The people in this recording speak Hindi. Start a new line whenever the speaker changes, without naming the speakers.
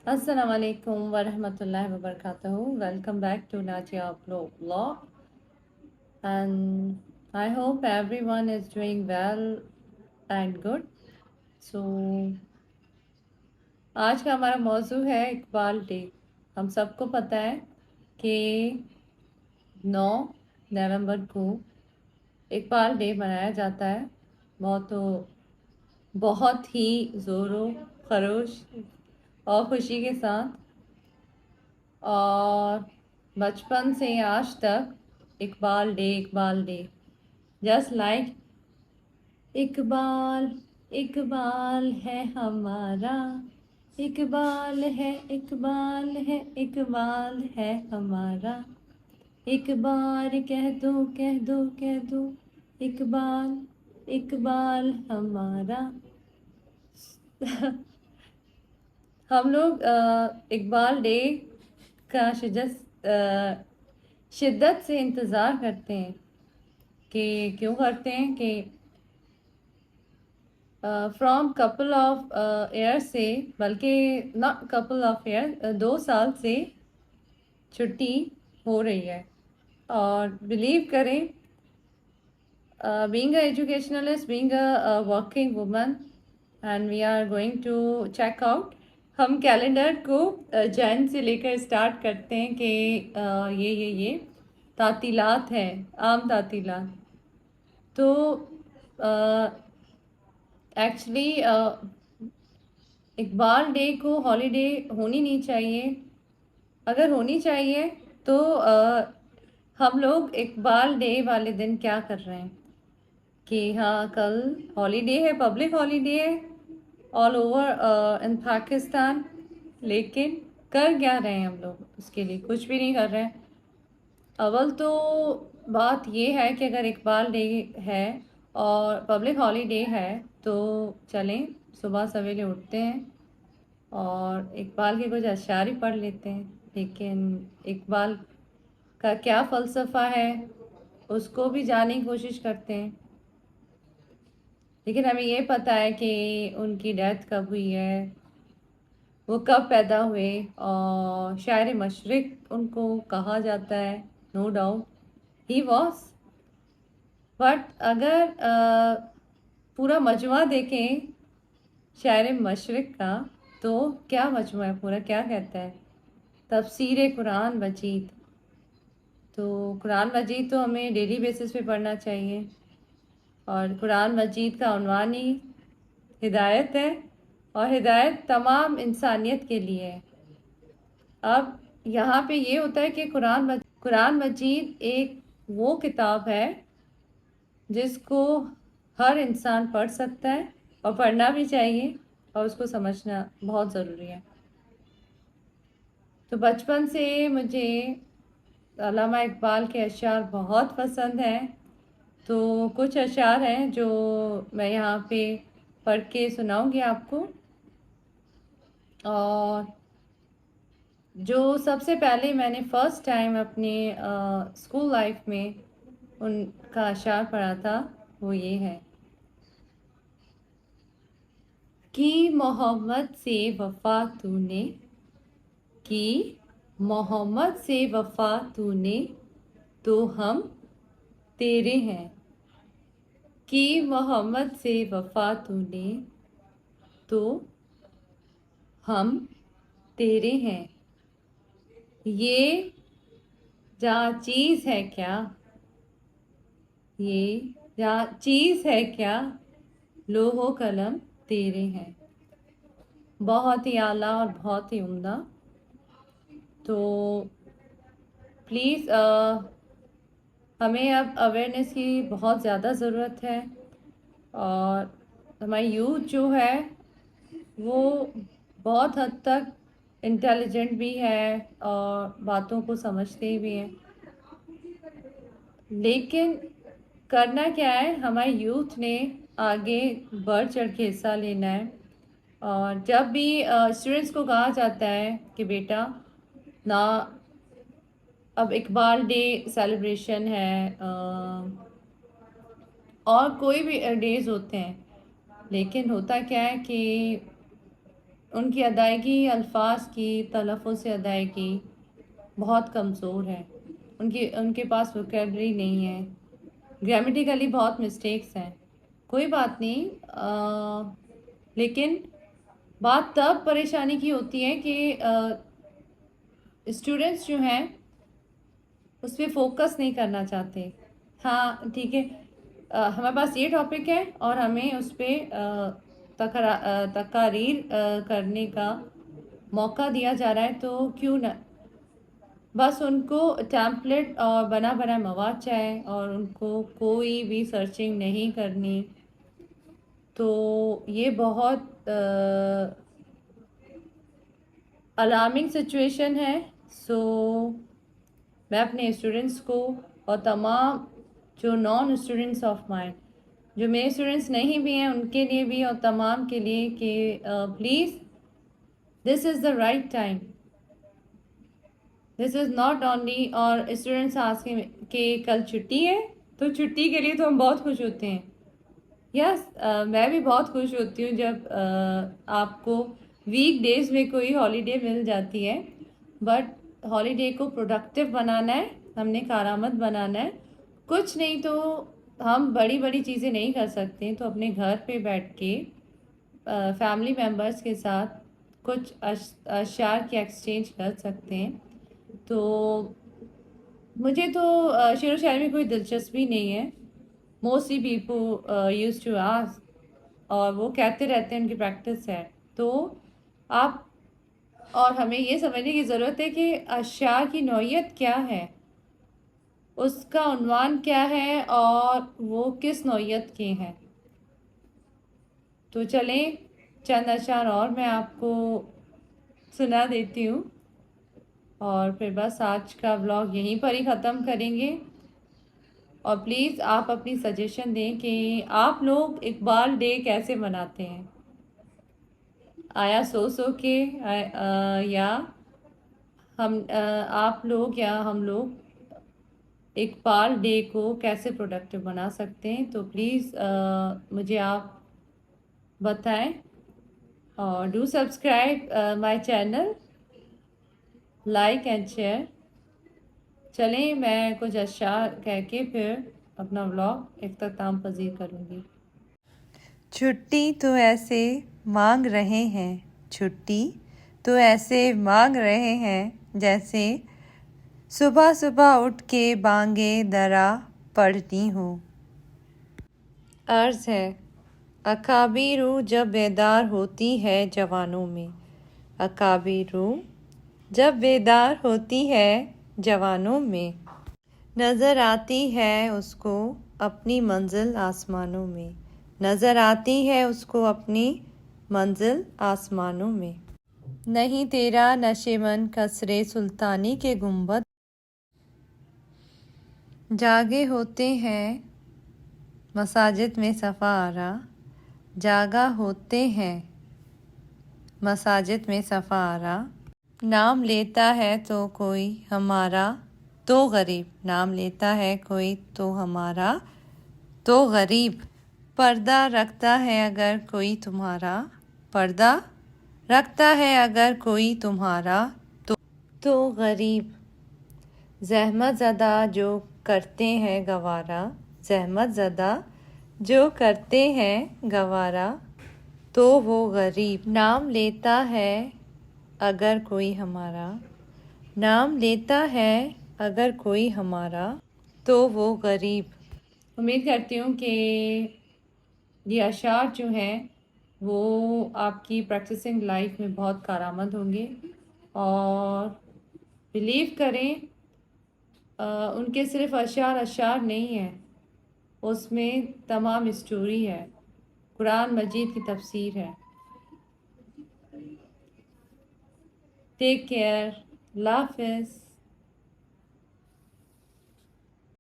Assalamu alaikum wa rahmatullahi wa barakatuhu. Welcome back to Nadia Vlog. And I hope everyone is doing well and good. So आज का हमारा मौजू है इकबाल डे। हम सबको पता है कि 9 नवंबर को इकबाल डे मनाया जाता है। बहुत ही ज़ोरों खरोश और खुशी के साथ। और बचपन से आज तक Iqbal day just like Iqbal Iqbal है हमारा, इकबाल है इकबाल है हमारा। एक बार कह दो इकबाल इकबाल हमारा। हम लोग इकबाल डे का शिद्दत से इंतज़ार करते हैं। कि क्यों करते हैं कि फ्रॉम कपल ऑफ ईयर से, बल्कि नॉट कपल ऑफ ईयर, 2 साल से छुट्टी हो रही है। और बिलीव करें, being a educationalist, being a working woman, and we are going to check out. हम कैलेंडर को जैन से लेकर स्टार्ट करते हैं कि ये तातीलात हैं, आम तातीलात। तो एक्चुअली इकबाल डे को हॉलीडे होनी नहीं चाहिए। अगर होनी चाहिए तो हम लोग इकबाल डे वाले दिन क्या कर रहे हैं कि हाँ, कल हॉलीडे है, पब्लिक हॉलीडे है ऑल ओवर इन पाकिस्तान, लेकिन कर क्या रहे हैं हम लोग? उसके लिए कुछ भी नहीं कर रहे हैं। अव्वल तो बात ये है कि अगर इकबाल डे है और पब्लिक हॉलीडे है तो चलें, सुबह सवेरे उठते हैं और इकबाल के कुछ अशार ही पढ़ लेते हैं। लेकिन इकबाल का क्या फ़लसफ़ा है उसको भी जानने की कोशिश करते हैं। लेकिन हमें ये पता है कि उनकी डेथ कब हुई है, वो कब पैदा हुए, और शायर मशरिक़ उनको कहा जाता है। नो डाउट ही वॉज। बट अगर पूरा मजमुआ देखें शायर मशरिक़ का, तो क्या मजमुआ है पूरा, क्या कहता है? तफसीर कुरान मजीद। तो कुरान मजीद तो हमें डेली बेसिस पे पढ़ना चाहिए, और कुरान मजीद का उन्वान ही हिदायत है, और हिदायत तमाम इंसानियत के लिए है। अब यहाँ पे ये होता है कि कुरान मजीद एक वो किताब है जिसको हर इंसान पढ़ सकता है, और पढ़ना भी चाहिए, और उसको समझना बहुत ज़रूरी है। तो बचपन से मुझे अल्लामा इकबाल के अशार बहुत पसंद हैं। तो कुछ अशार हैं जो मैं यहाँ पे पढ़ के सुनाऊँगी आपको। और जो सबसे पहले मैंने फ़र्स्ट टाइम अपने स्कूल लाइफ में उनका अशार पढ़ा था, वो ये है कि मोहम्मद से वफ़ा तूने, कि मोहम्मद से वफ़ा तूने, तो हम तेरे हैं। कि मोहम्मद से वफ़ा तूने, तो हम तेरे हैं। ये जा चीज़ है क्या, ये जा चीज़ है क्या, लोहो कलम तेरे हैं। बहुत ही आला और बहुत ही उम्दा। तो प्लीज़ हमें अब अवेयरनेस की बहुत ज़्यादा ज़रूरत है। और हमारी यूथ जो है वो बहुत हद तक इंटेलिजेंट भी है और बातों को समझते भी हैं, लेकिन करना क्या है, हमारे यूथ ने आगे बढ़ चढ़ के हिस्सा लेना है। और जब भी स्टूडेंट्स को कहा जाता है कि बेटा ना, अब इकबाल डे सेलिब्रेशन है, और कोई भी डेज़ होते हैं, लेकिन होता क्या है कि उनकी अदायगी अल्फाज की तलफ़ुज़ से अदायगी बहुत कमज़ोर है। उनके पास वोकैबुलरी नहीं है, ग्रामेटिकली बहुत मिस्टेक्स हैं। कोई बात नहीं, लेकिन बात तब परेशानी की होती है कि स्टूडेंट्स जो हैं उस पे फोकस नहीं करना चाहते। हाँ ठीक है, हमारे पास ये टॉपिक है और हमें उस पर तकारीर करने का मौका दिया जा रहा है, तो क्यों ना बस उनको टैम्पलेट और बना बना मवाद चाहिए और उनको कोई भी सर्चिंग नहीं करनी। तो ये बहुत अलार्मिंग सिचुएशन है। सो मैं अपने स्टूडेंट्स को और तमाम जो नॉन स्टूडेंट्स ऑफ माइंड, जो मेरे स्टूडेंट्स नहीं भी हैं, उनके लिए भी और तमाम के लिए कि please this is the right time, this is not only. और स्टूडेंट्स आज के कल छुट्टी है, तो छुट्टी के लिए तो हम बहुत खुश होते हैं। यस, मैं भी बहुत खुश होती हूँ जब आपको वीक डेज में कोई हॉलीडे मिल जाती है, बट हॉलीडे को प्रोडक्टिव बनाना है, हमने कारामद बनाना है। कुछ नहीं तो हम बड़ी बड़ी चीज़ें नहीं कर सकते, तो अपने घर पे बैठ के फैमिली मेम्बर्स के साथ कुछ अशार की एक्सचेंज कर सकते हैं। तो मुझे तो शेर व शायरी में कोई दिलचस्पी नहीं है। Mostly people use to ask, और वो कहते रहते हैं, उनकी प्रैक्टिस है। तो आप और हमें ये समझने की ज़रूरत है कि अशार की नौइयत क्या है, उसका उन्वान क्या है और वो किस नौइयत के हैं। तो चलें चंद अशार और मैं आपको सुना देती हूँ और फिर बस आज का व्लॉग यहीं पर ही ख़त्म करेंगे। और प्लीज़ आप अपनी सजेशन दें कि आप लोग इकबाल डे कैसे मनाते हैं। आया सो के या आप लोग या हम लोग इकबाल डे को कैसे प्रोडक्टिव बना सकते हैं, तो प्लीज़ मुझे आप बताएं। और do subscribe my channel, like and share. चलें मैं कुछ अशार कह के फिर अपना व्लॉग इख्तिताम पजीर करूँगी।
छुट्टी तो ऐसे मांग रहे हैं, छुट्टी तो ऐसे मांग रहे हैं जैसे सुबह सुबह उठ के बांगे दरा पढ़ती हूँ। अर्ज़ है, अकाबिर रूह जब बेदार होती है जवानों में, अकाबिर रूह जब बेदार होती है जवानों में, नज़र आती है उसको अपनी मंजिल आसमानों में, नज़र आती है उसको अपनी मंजिल आसमानों में। नहीं तेरा नशेमन कसरे सुल्तानी के गुंबद जागे होते हैं मसाजिद में सफ़ा आरा, जागा होते हैं मसाजिद में सफ़ा आरा। नाम लेता है तो कोई हमारा तो गरीब, नाम लेता है कोई तो हमारा तो गरीब। पर्दा रखता है अगर कोई तुम्हारा, पर्दा रखता है अगर कोई तुम्हारा तो गरीब। ज़हमत ज़दा जो करते हैं गवारा, ज़हमत ज़दा जो करते हैं गवारा तो वो गरीब। नाम लेता है अगर कोई हमारा, नाम लेता है अगर कोई हमारा तो वो गरीब।
उम्मीद करती हूँ कि ये अशार जो हैं वो आपकी प्रैक्टिसिंग लाइफ में बहुत कारआमद होंगे। और बिलीव करें, उनके सिर्फ अशार अशार नहीं है, उसमें तमाम स्टोरी है, कुरान मजीद की तफसीर है। टेक केयर, अल्लाह हाफ़िज़।